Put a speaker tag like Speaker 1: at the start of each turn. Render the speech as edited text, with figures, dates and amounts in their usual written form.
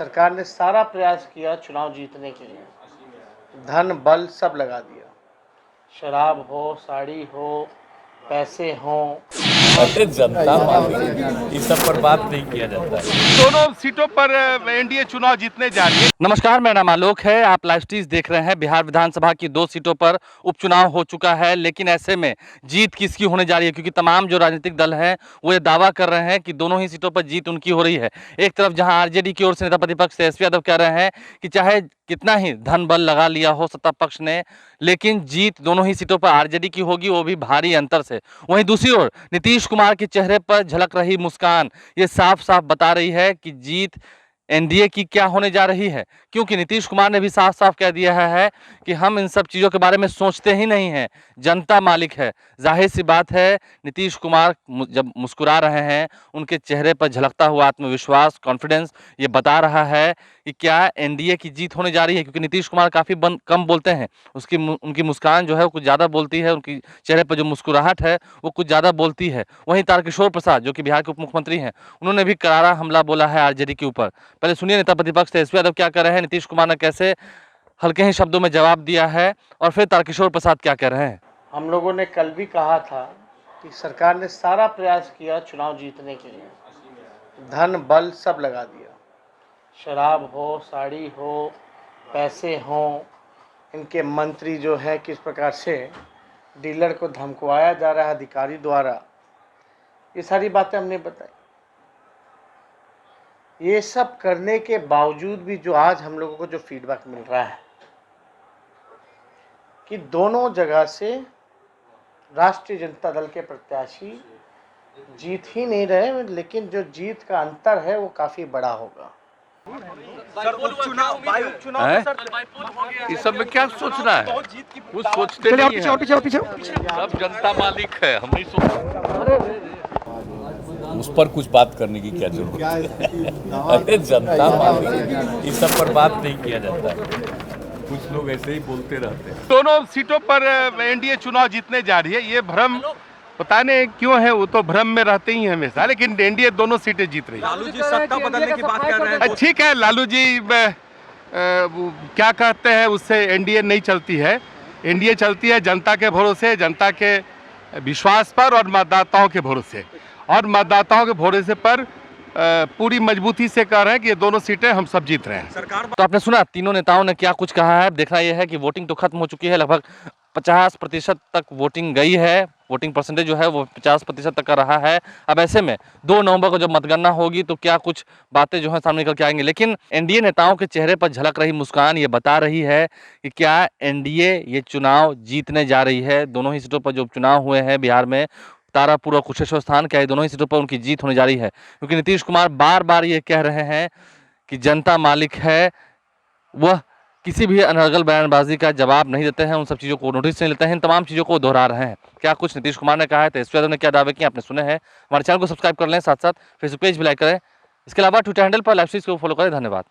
Speaker 1: सरकार ने सारा प्रयास किया चुनाव जीतने के लिए, धन बल सब लगा दिया, शराब हो, साड़ी हो, पैसे हों।
Speaker 2: अरे जनता मालिक, इस सब पर बात नहीं किया जाता है।
Speaker 3: दोनों सीटों पर एनडीए चुनाव जीतने जा रही है।
Speaker 4: नमस्कार, मेरा नाम आलोक है। आप लाइव स्ट्रीज देख रहे हैं। बिहार विधानसभा की 2 सीटों पर उपचुनाव हो चुका है, लेकिन ऐसे में जीत किसकी होने जा रही है? क्योंकि तमाम जो राजनीतिक दल हैं वो ये दावा कर रहे हैं कि दोनों ही सीटों पर जीत उनकी हो रही है। एक तरफ जहां आरजेडी की ओर से नेता प्रतिपक्ष तेजस्वी यादव कह रहे हैं कि चाहे कितना ही धन बल लगा लिया हो सत्ता पक्ष ने, लेकिन जीत दोनों ही सीटों पर आरजेडी की होगी, वो भी भारी अंतर से। वहीं दूसरी ओर नीतीश कुमार के चेहरे पर झलक रही मुस्कान ये साफ साफ बता रही है कि जीत एनडीए की क्या होने जा रही है। क्योंकि नीतीश कुमार ने भी साफ साफ कह दिया है कि हम इन सब चीज़ों के बारे में सोचते ही नहीं हैं, जनता मालिक है। जाहिर सी बात है, नीतीश कुमार जब मुस्कुरा रहे हैं, उनके चेहरे पर झलकता हुआ आत्मविश्वास, कॉन्फिडेंस ये बता रहा है कि क्या एनडीए की जीत होने जा रही है। क्योंकि नीतीश कुमार काफ़ी कम बोलते हैं, उनकी मुस्कान जो है वो कुछ ज़्यादा बोलती है, उनकी चेहरे पर जो मुस्कुराहट है वो कुछ ज़्यादा बोलती है। वहीं तारकिशोर प्रसाद जो कि बिहार के उप मुख्यमंत्री हैं, उन्होंने भी करारा हमला बोला है आरजेडी के ऊपर। पहले सुनिए नेता प्रतिपक्ष तेजस्वी यादव क्या कर रहे हैं, नीतीश कुमार ने कैसे हल्के ही शब्दों में जवाब दिया है, और फिर तारकिशोर प्रसाद क्या कह रहे हैं।
Speaker 1: हम लोगों ने कल भी कहा था कि सरकार ने सारा प्रयास किया चुनाव जीतने के लिए, धन बल सब लगा दिया, शराब हो, साड़ी हो, पैसे हों। इनके मंत्री जो है किस प्रकार से डीलर को धमकवाया जा रहा है अधिकारी द्वारा, ये सारी बातें हमने बताई। ये सब करने के बावजूद भी जो आज हम लोगों को जो फीडबैक मिल रहा है कि दोनों जगह से राष्ट्रीय जनता दल के प्रत्याशी जीत ही नहीं रहे, लेकिन जो जीत का अंतर है वो काफी बड़ा होगा।
Speaker 3: सर,
Speaker 2: इस सब में क्या सोचना है? कुछ सोचते नहीं हैं। सब जनता मालिक है, हम नहीं सोचते। उस पर कुछ बात करने की क्या जरूरत है? अरे जनता मालिक, इस सब पर बात नहीं किया जाता है। कुछ लोग ऐसे ही बोलते रहते हैं।
Speaker 3: दोनों सीटों पर एनडीए चुनाव जीतने जा रही है। ये भ्रम पता नहीं क्यों है, वो तो भ्रम में रहते ही हैं हमेशा, लेकिन एनडीए दोनों सीटें जीत रही है।
Speaker 5: लालू जी सत्ता बदलने की बात कर रहे हैं।
Speaker 3: ठीक है, लालू जी क्या कहते हैं उससे एनडीए नहीं चलती है। एनडीए चलती है जनता के भरोसे, जनता के विश्वास पर और मतदाताओं के भरोसे। और मतदाताओं के भरोसे पर पूरी मजबूती से कह रहे हैं कि ये दोनों सीटें हम सब जीत रहे हैं।
Speaker 5: सरकार
Speaker 4: तो आपने सुना तीनों नेताओं ने क्या कुछ कहा है। देखना यह है कि वोटिंग तो खत्म हो चुकी है, लगभग 50% तक वोटिंग गई है। वोटिंग परसेंटेज जो है वो 50% तक का रहा है। अब ऐसे में 2 नवंबर को जब मतगणना होगी तो क्या कुछ बातें जो है सामने निकल के आएंगी। लेकिन एनडीए नेताओं के चेहरे पर झलक रही मुस्कान ये बता रही है कि क्या एनडीए ये चुनाव जीतने जा रही है। दोनों ही सीटों पर जो चुनाव हुए हैं बिहार में, तारापुर और कुशेश्वर स्थान, क्या दोनों ही सीटों पर उनकी जीत होने जा रही है। क्योंकि नीतीश कुमार बार बार ये कह रहे हैं कि जनता मालिक है, वह किसी भी अनर्गल बयानबाजी का जवाब नहीं देते हैं, उन सब चीज़ों को नोटिस नहीं लेते हैं, इन तमाम चीज़ों को दोहरा रहे हैं। क्या कुछ नीतीश कुमार ने कहा है, तेजस्वी यादव ने क्या दावे किए, आपने सुने हैं। हमारे चैनल को सब्सक्राइब कर लें, साथ साथ फेसबुक पेज भी लाइक करें। इसके अलावा ट्विटर हैंडल पर लाइव स्ट्रीज को फॉलो करें। धन्यवाद।